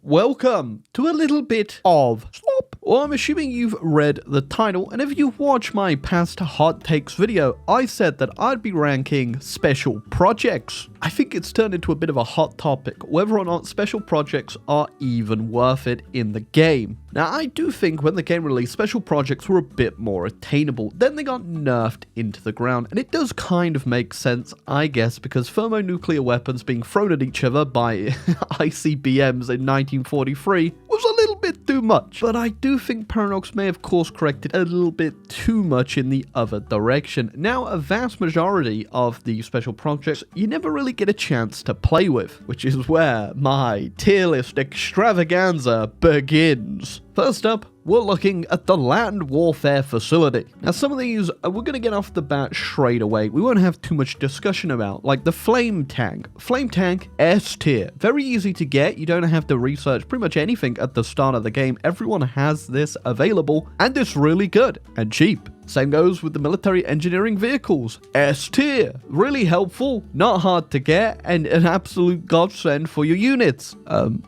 welcome to a little bit of slop. Well, I'm assuming you've read the title, and if you've watched my past hot takes video, I said that I'd be ranking special projects. I think it's turned into a bit of a hot topic, whether or not special projects are even worth it in the game. Now, I do think when the game released, special projects were a bit more attainable. Then they got nerfed into the ground, and it does kind of make sense, I guess, because thermonuclear weapons being thrown at each other by ICBMs in 1943 was a little bit too much. But I do think Paradox may have course corrected a little bit too much in the other direction. Now, a vast majority of the special projects you never really get a chance to play with, which is where my tier list extravaganza begins. First up, we're looking at the land warfare facility. Now, some of these we're going to get off the bat straight away. We won't have too much discussion about, like the flame tank. Flame tank, S tier. Very easy to get. You don't have to research pretty much anything at the start of the game. Everyone has this available, and it's really good and cheap. Same goes with the military engineering vehicles. S tier. Really helpful, not hard to get, and an absolute godsend for your units.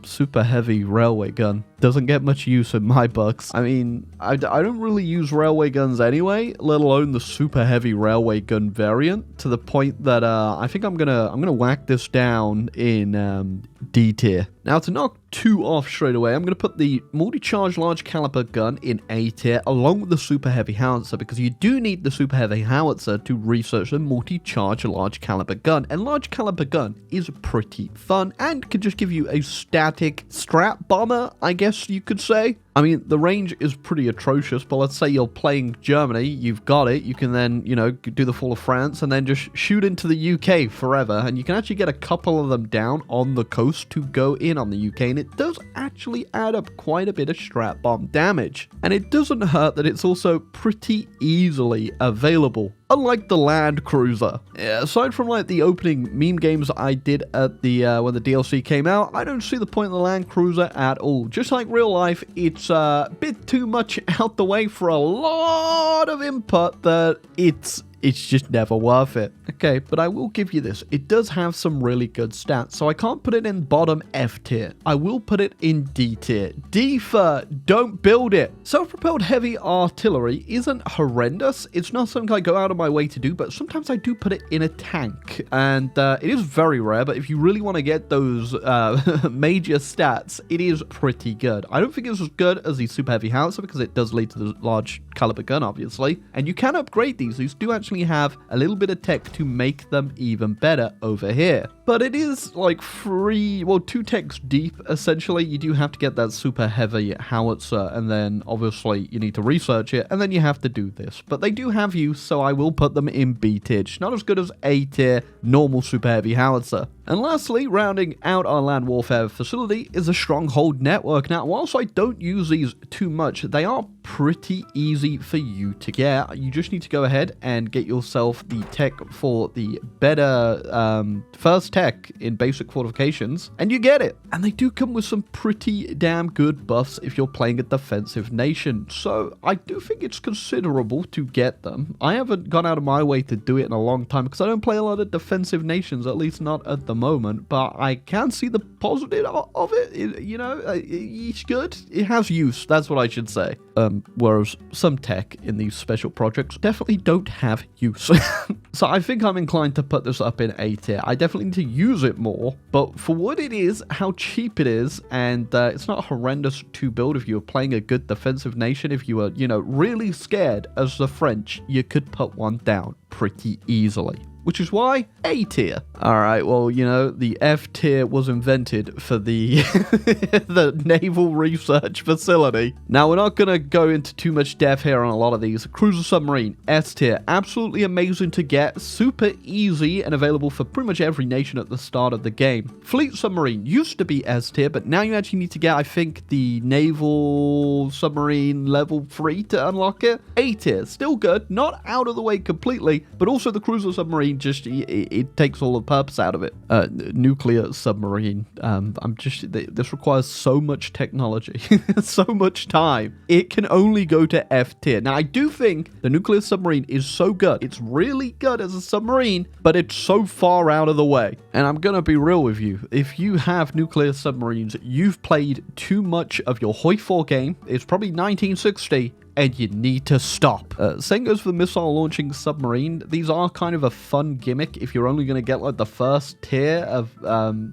Super heavy railway gun. Doesn't get much use in my books. I mean, I don't really use railway guns anyway, let alone the super heavy railway gun variant, to the point that I think I'm gonna whack this down in D tier. Now, to knock two off straight away, I'm going to put the multi-charge large caliber gun in A tier along with the super heavy howitzer, because you do need the super heavy howitzer to research the multi-charge large caliber gun, and large caliber gun is pretty fun and can just give you a static strap bomber, I guess you could say. I mean, the range is pretty atrocious, but let's say you're playing Germany, you've got it, you can then, do the fall of France and then just shoot into the UK forever, and you can actually get a couple of them down on the coast to go in on the UK, and it does actually add up quite a bit of strap bomb damage. And it doesn't hurt that it's also pretty easily available, unlike the Land Cruiser. Aside from like the opening meme games I did at the when the DLC came out, I don't see the point in the Land Cruiser at all. Just like real life, it's a bit too much out the way for a lot of input that it's just never worth it. Okay, but I will give you this. It does have some really good stats, so I can't put it in bottom F tier. I will put it in D tier. D for don't build it. Self-propelled heavy artillery isn't horrendous. It's not something I go out of my way to do, but sometimes I do put it in a tank, and it is very rare, but if you really want to get those major stats, it is pretty good. I don't think it's as good as the super heavy howitzer because it does lead to the large caliber gun, obviously, and you can upgrade these. These do actually have a little bit of tech to make them even better over here. But it is like two techs deep, essentially. You do have to get that super heavy howitzer, and then obviously you need to research it, and then you have to do this. But they do have use, so I will put them in B tier. Not as good as A tier normal super heavy howitzer. And lastly, rounding out our land warfare facility is a stronghold network. Now, whilst I don't use these too much, they are pretty easy for you to get. You just need to go ahead and get yourself the tech for the better first tech in basic fortifications, and you get it. And they do come with some pretty damn good buffs if you're playing a defensive nation. So I do think it's considerable to get them. I haven't gone out of my way to do it in a long time because I don't play a lot of defensive nations, at least not at the moment, but I can see the positive of it. It's good. It has use, that's what I should say. Whereas some tech in these special projects definitely don't have use. So I think I'm inclined to put this up in A tier. I definitely need to use it more, but for what it is, how cheap it is, and it's not horrendous to build if you're playing a good defensive nation. If you were, really scared as the French, you could put one down pretty easily. Which is why A tier. Alright, well, the F tier was invented for the the Naval Research Facility. Now, we're not going to go into too much depth here on a lot of these. Cruiser submarine, S tier. Absolutely amazing to get. Super easy and available for pretty much every nation at the start of the game. Fleet submarine used to be S tier, but now you actually need to get, I think, the Naval Submarine level 3 to unlock it. A tier. Still good. Not out of the way completely, but also the cruiser submarine just, it takes all the purpose out of it. Nuclear submarine. This requires so much technology, so much time. It can only go to F tier. Now, I do think the nuclear submarine is so good. It's really good as a submarine, but it's so far out of the way. And I'm going to be real with you. If you have nuclear submarines, you've played too much of your HOI4 game. It's probably 1960. And you need to stop. Same goes for the missile launching submarine. These are kind of a fun gimmick if you're only going to get like the first tier of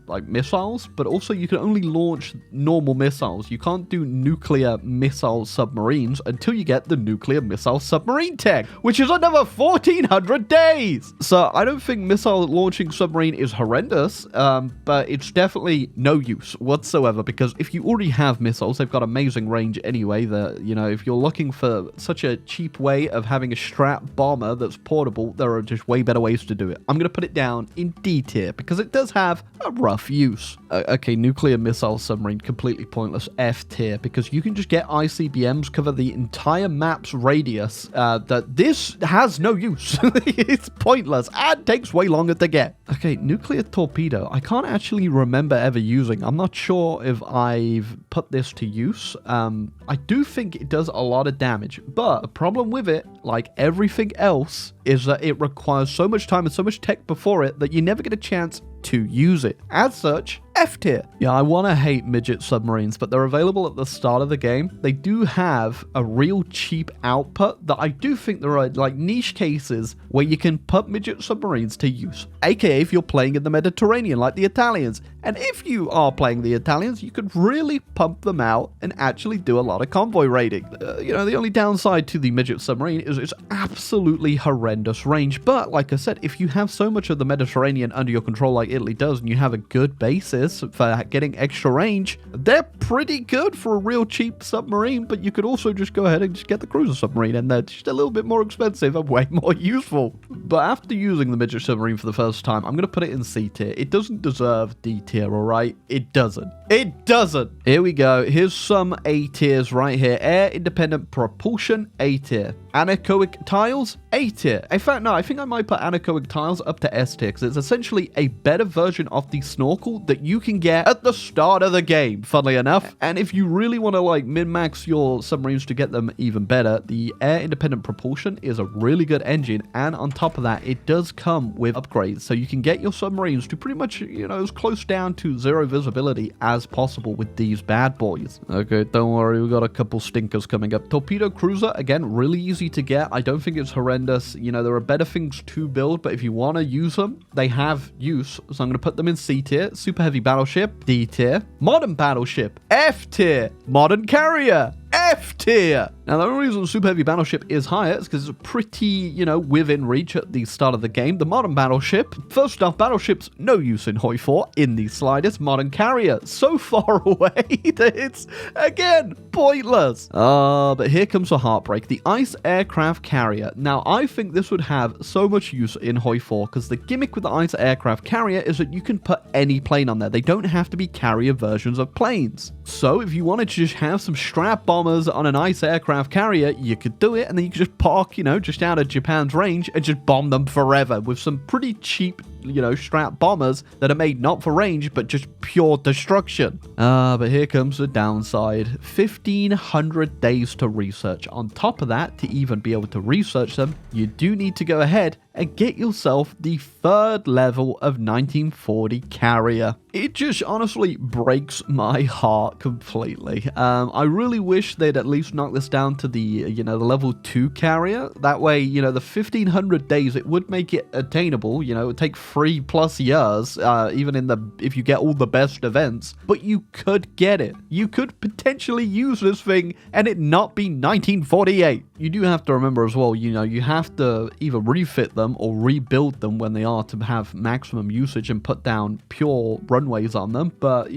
like missiles, but also you can only launch normal missiles. You can't do nuclear missile submarines until you get the nuclear missile submarine tech, which is another 1400 days. So I don't think missile launching submarine is horrendous, but it's definitely no use whatsoever, because if you already have missiles, they've got amazing range anyway. If you're looking for such a cheap way of having a strap bomber that's portable, there are just way better ways to do it. I'm going to put it down in D tier because it does have a rough use. Okay, nuclear missile submarine, completely pointless. F tier, because you can just get ICBMs, cover the entire map's radius. That this has no use. It's pointless and takes way longer to get. Okay, nuclear torpedo. I can't actually remember ever using. I'm not sure if I've put this to use. I do think it does a lot of damage, but the problem with it, like everything else, is that it requires so much time and so much tech before it that you never get a chance to use it. As such, F tier. Yeah, I want to hate midget submarines, but they're available at the start of the game. They do have a real cheap output that I do think there are like niche cases where you can put midget submarines to use. AKA if you're playing in the Mediterranean like the Italians. And if you are playing the Italians, you could really pump them out and actually do a lot of convoy raiding. The only downside to the midget submarine is its absolutely horrendous range. But like I said, if you have so much of the Mediterranean under your control like Italy does, and you have a good basis for getting extra range, they're pretty good for a real cheap submarine. But you could also just go ahead and just get the cruiser submarine, and they're just a little bit more expensive and way more useful. But after using the midget submarine for the first time, I'm going to put it in C tier. It doesn't deserve D tier, alright? It doesn't. It doesn't. Here we go. Here's some A tiers right here. Air independent propulsion, A tier. Anechoic tiles, A tier. In fact, no, I think I might put anechoic tiles up to S tier, because it's essentially a better version of the snorkel that you can get at the start of the game, funnily enough. And if you really want to like min-max your submarines to get them even better, the air independent propulsion is a really good engine, and on top of that, it does come with upgrades, so you can get your submarines to pretty much, as close down to zero visibility as possible with these bad boys. Okay, don't worry, we've got a couple stinkers coming up. Torpedo cruiser, again, really easy to get. I don't think it's horrendous. There are better things to build, but if you want to use them, they have use. So I'm going to put them in C tier. Super heavy battleship, D tier. Modern battleship, F tier. Modern carrier, F tier. Now, the only reason Super Heavy Battleship is higher is because it's pretty, within reach at the start of the game. The Modern Battleship, first off, battleships, no use in HOI4 in the slightest. Modern Carrier, so far away that it's, again, pointless. But here comes the heartbreak. The Ice Aircraft Carrier. Now, I think this would have so much use in HOI4 because the gimmick with the Ice Aircraft Carrier is that you can put any plane on there. They don't have to be carrier versions of planes. So, if you wanted to just have some strap bombers on an Ice Aircraft Carrier, you could do it, and then you could just park, just out of Japan's range and just bomb them forever with some pretty cheap, strap bombers that are made not for range, but just pure destruction. But here comes the downside. 1,500 days to research. On top of that, to even be able to research them, you do need to go ahead and get yourself the 3rd level of 1940 carrier. It just honestly breaks my heart completely. I really wish they'd at least knock this down to the, the level 2 carrier. That way, the 1,500 days, it would make it attainable. It would take 3+ years, even if you get all the best events, but you could get it. You could potentially use this thing and it not be 1948. You do have to remember as well, you have to either refit them or rebuild them when they are to have maximum usage and put down pure runways on them. But,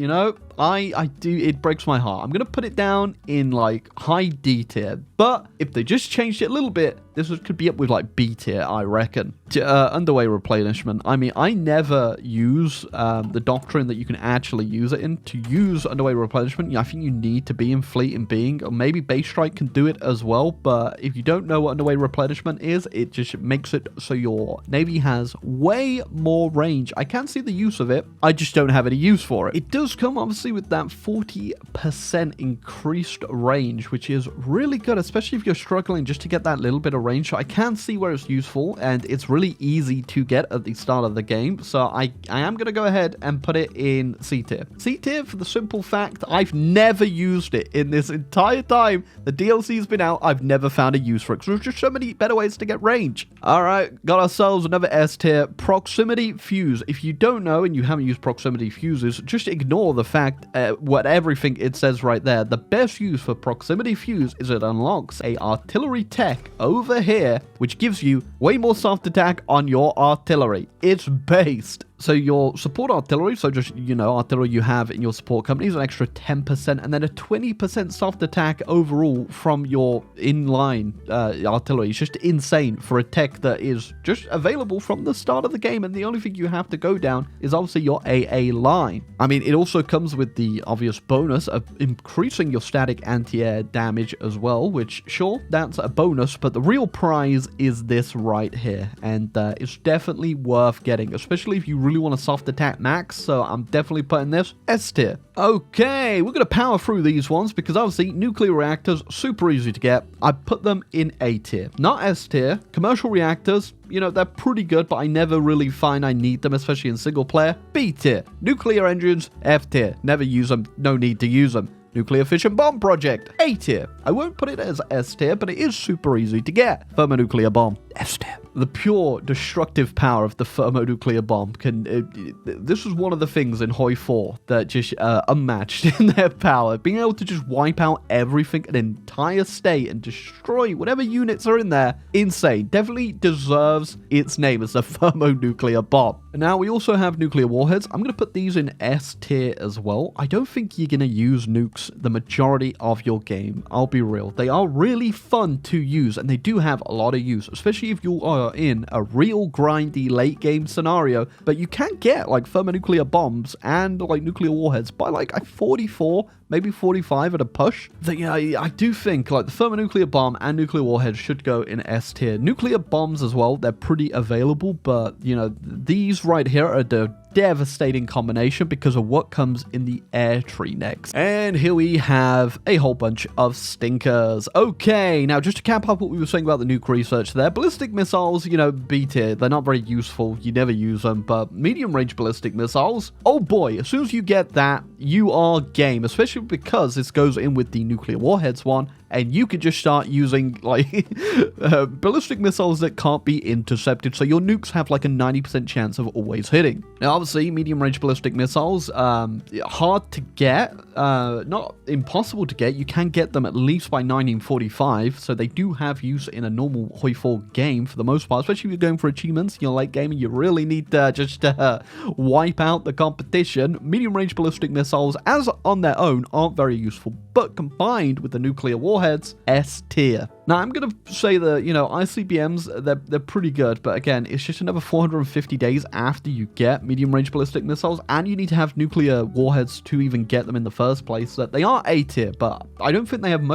I do, it breaks my heart. I'm going to put it down in like high D tier, but if they just changed it a little bit, this could be up with like B tier, I reckon. Underway replenishment. I mean, I never use the doctrine that you can actually use it in. To use underway replenishment, I think you need to be in fleet and being, or maybe base strike can do it as well, but but if you don't know what underway replenishment is, it just makes it so your navy has way more range. I can see the use of it, I just don't have any use for it. It does come obviously with that 40% increased range, which is really good, especially if you're struggling just to get that little bit of range. So I can see where it's useful, and it's really easy to get at the start of the game. So I am going to go ahead and put it in C tier. C tier for the simple fact I've never used it in this entire time the DLC's been out. I've never found a use for it because there's just so many better ways to get range. All right, got ourselves another S tier, proximity fuse. If you don't know and you haven't used proximity fuses, just ignore the fact what everything it says right there. The best use for proximity fuse is it unlocks a artillery tech over here, which gives you way more soft attack on your artillery. It's based. So your support artillery, so just, you know, artillery you have in your support company is an extra 10%, and then a 20% soft attack overall from your inline artillery. It's just insane for a tech that is just available from the start of the game, and the only thing you have to go down is obviously your AA line. I mean, it also comes with the obvious bonus of increasing your static anti-air damage as well, which, sure, that's a bonus, but the real prize is this right here, and it's definitely worth getting, especially if you really want a soft attack max. So I'm definitely putting this S tier. Okay, we're gonna power through these ones because obviously nuclear reactors super easy to get. I put them in A tier, not S tier. Commercial reactors, you know, they're pretty good, but I never really find I need them, especially in single player. B tier. Nuclear engines, F tier. Never use them, no need to use them. Nuclear fission bomb project, A tier. I won't put it as S tier, but it is super easy to get. Thermonuclear bomb, S tier. The pure destructive power of the thermonuclear bomb this is one of the things in HOI4 that just unmatched in their power. Being able to just wipe out everything, an entire state, and destroy whatever units are in there, insane. Definitely deserves its name as a thermonuclear bomb. And now we also have nuclear warheads. I'm going to put these in S tier as well. I don't think you're going to use nukes the majority of your game. I'll be real. They are really fun to use, and they do have a lot of use, especially if you are in a real grindy late game scenario. But you can get like thermonuclear bombs and like nuclear warheads by like 44, maybe 45 at a push. Yeah, I do think like the thermonuclear bomb and nuclear warheads should go in S tier. Nuclear bombs as well, they're pretty available, but you know, these right here are the devastating combination because of what comes in the air tree next. And here we have a whole bunch of stinkers. Okay, now just to cap up what we were saying about the nuke research there, ballistic missiles, you know, B tier, they're not very useful, you never use them, but medium range ballistic missiles, oh boy, as soon as you get that, you are game, especially because this goes in with the nuclear warheads one, and you can just start using like ballistic missiles that can't be intercepted, so your nukes have like a 90% chance of always hitting. Now obviously medium range ballistic missiles, hard to get, not impossible to get. You can get them at least by 1945, so they do have use in a normal HOI4 game for the most part, especially if you're going for achievements in your late game and you really need to just wipe out the competition. Medium range ballistic missiles as on their own aren't very useful, but combined with the nuclear warheads, S tier. Now, I'm going to say that, you know, ICBMs, they're pretty good, but again, it's just another 450 days after you get medium-range ballistic missiles, and you need to have nuclear warheads to even get them in the first place. That they are A tier, but I don't think they have as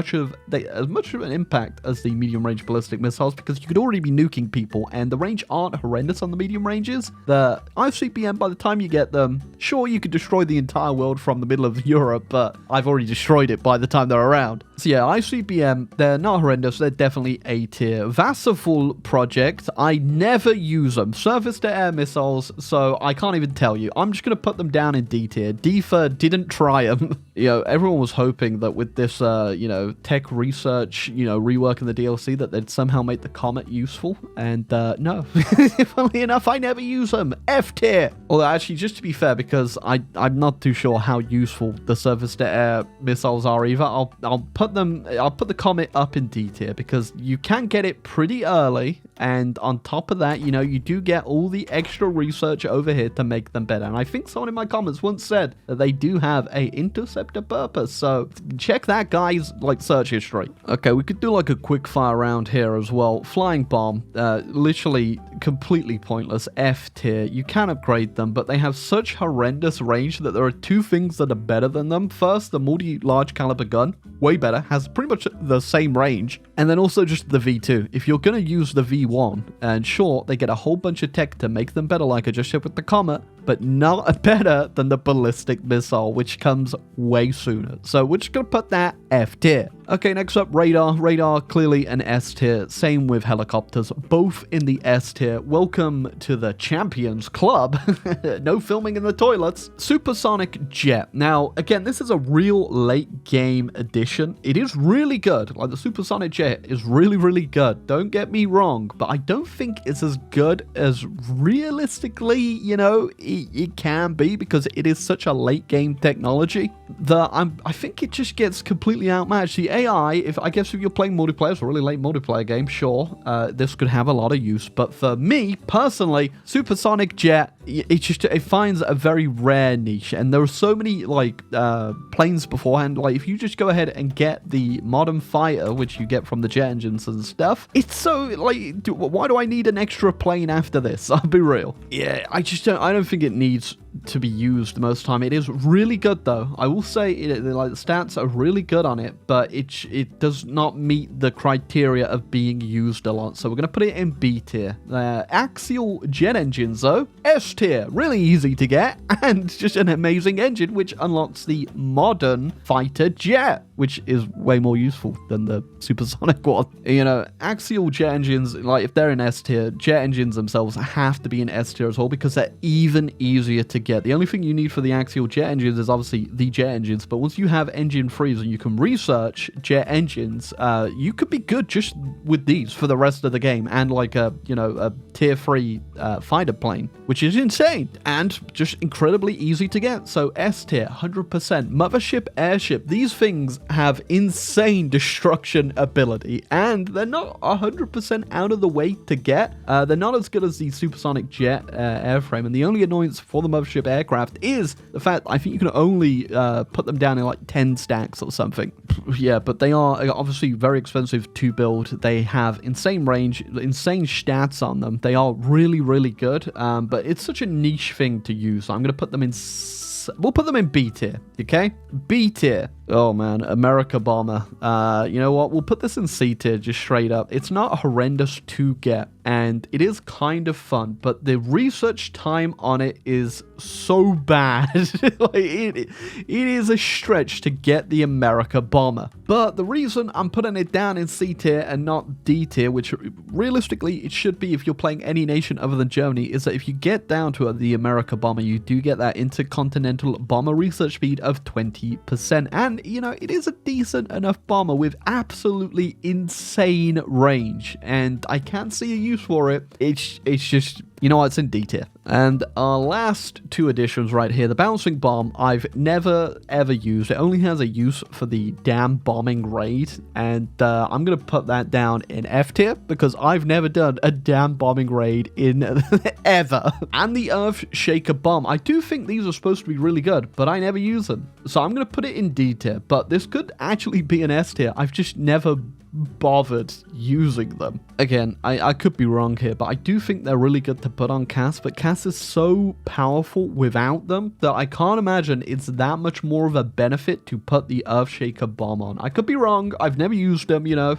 much of an impact as the medium-range ballistic missiles, because you could already be nuking people, and the range aren't horrendous on the medium ranges. The ICBM, by the time you get them, sure, you could destroy the entire world from the middle of Europe, but I've already destroyed it by the time they're around. So yeah, ICBM, they're not horrendous. They're definitely A tier. Vasserful project, I never use them. Surface-to-air missiles, so I can't even tell you. I'm just going to put them down in D tier. D for didn't try them. You know, everyone was hoping that with this, you know, tech research, you know, reworking the DLC, that they'd somehow make the Comet useful. And no, funnily enough, I never use them. F tier. Although actually, just to be fair, because I'm not too sure how useful the surface-to-air missiles are either. I'll put the Comet up in D tier because you can get it pretty early, and on top of that, you know, you do get all the extra research over here to make them better. And I think someone in my comments once said that they do have a intercept concept to purpose. So check that guy's like search history. Okay, we could do like a quick fire round here as well. Flying bomb, literally completely pointless. F tier. You can upgrade them, but they have such horrendous range that there are two things that are better than them. First, the multi-large caliber gun, way better, has pretty much the same range. And then also just the V2. If you're going to use the V1, and sure, they get a whole bunch of tech to make them better, like I just said with the Comet, but not better than the ballistic missile, which comes way sooner. So we're just going to put that F tier. Okay, next up, radar. Radar, clearly an S tier. Same with helicopters, both in the S tier. Welcome to the Champions Club. No filming in the toilets. Supersonic jet. Now, again, this is a real late game addition. It is really good. Like, the supersonic jet is really, really good. Don't get me wrong, but I don't think it's as good as realistically, you know, it can be, because it is such a late game technology that I think it just gets completely outmatched. The AI, I guess if you're playing multiplayer, it's a really late multiplayer game, sure, this could have a lot of use, but for me personally, supersonic jet, it finds a very rare niche, and there are so many like planes beforehand. Like, if you just go ahead and get the modern fighter, which you get from the jet engines and stuff, it's so like, why do I need an extra plane after this? I'll be real. Yeah, I don't think it needs to be used most of the time. It is really good though. I will say like the stats are really good on it, but it does not meet the criteria of being used a lot. So we're going to put it in B tier. Axial jet engines though, S tier. Really easy to get and just an amazing engine which unlocks the modern fighter jet, which is way more useful than the supersonic one. You know, axial jet engines, like if they're in S tier, jet engines themselves have to be in S tier as well, because they're even easier to get. The only thing you need for the axial jet engines is obviously the jet engines, but once you have engine freeze and you can research jet engines, you could be good just with these for the rest of the game, and like a tier 3 fighter plane, which is insane and just incredibly easy to get. So S tier, 100%. Mothership, airship, these things have insane destruction ability, and they're not 100% out of the way to get. They're not as good as the supersonic jet airframe, and the only annoyance for the mothership aircraft is the fact I think you can only put them down in like 10 stacks or something. Yeah, but they are obviously very expensive to build. They have insane range, insane stats on them. They are really, really good, but it's such a niche thing to use. So I'm going to put them in... We'll put them in B tier, okay? B tier. Oh man, America Bomber. You know what? We'll put this in C tier, just straight up. It's not horrendous to get, and it is kind of fun, but the research time on it is so bad. Like, it is a stretch to get the America Bomber. But the reason I'm putting it down in C tier and not D tier, which realistically it should be if you're playing any nation other than Germany, is that if you get down to the America Bomber, you do get that intercontinental bomber research speed of 20%. And, you know, it is a decent enough bomber with absolutely insane range, and I can't see a use for it. It's just, you know what, it's in D tier. And our last two additions right here, the bouncing bomb, I've never ever used. It only has a use for the damn bombing raid, and I'm going to put that down in F tier, because I've never done a damn bombing raid in ever. And the Earth Shaker bomb, I do think these are supposed to be really good, but I never use them. So I'm going to put it in D tier, but this could actually be an S tier. I've just never bothered using them. Again, I could be wrong here, but I do think they're really good to put on CAS, but CAS is so powerful without them that I can't imagine it's that much more of a benefit to put the Earthshaker bomb on. I could be wrong. I've never used them, you know,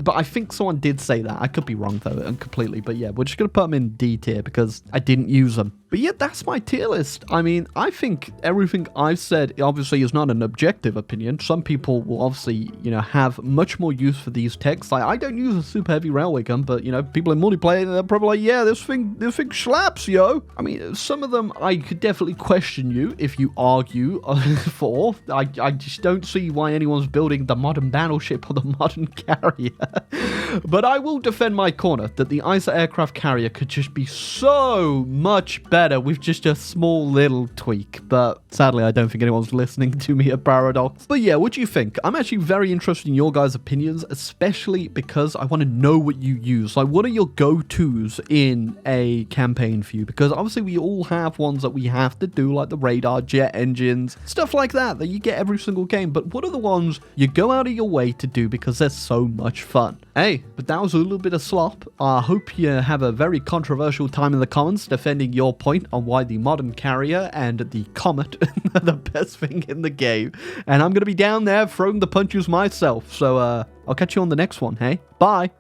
but I think someone did say that. I could be wrong though, completely, but yeah, we're just gonna put them in D tier because I didn't use them. But yeah, that's my tier list. I mean, I think everything I've said obviously is not an objective opinion. Some people will obviously, you know, have much more use for these techs. Like, I don't use a super heavy railway gun, but, you know, people in multiplayer, they're probably like, yeah, this thing slaps, yo. I mean, some of them I could definitely question you if you argue for. I just don't see why anyone's building the modern battleship or the modern carrier. But I will defend my corner that the ISA aircraft carrier could just be so much better with just a small little tweak. But sadly, I don't think anyone's listening to me at Paradox. But yeah, what do you think? I'm actually very interested in your guys' opinions, especially because I want to know what you use. Like, what are your go-tos in a campaign for you? Because obviously we all have ones that we have to do, like the radar, jet engines, stuff like that you get every single game. But what are the ones you go out of your way to do because they're so much fun? Hey, but that was a little bit of slop. I hope you have a very controversial time in the comments defending your point on why the modern carrier and the comet are the best thing in the game. And I'm going to be down there throwing the punches myself. So I'll catch you on the next one, hey? Bye.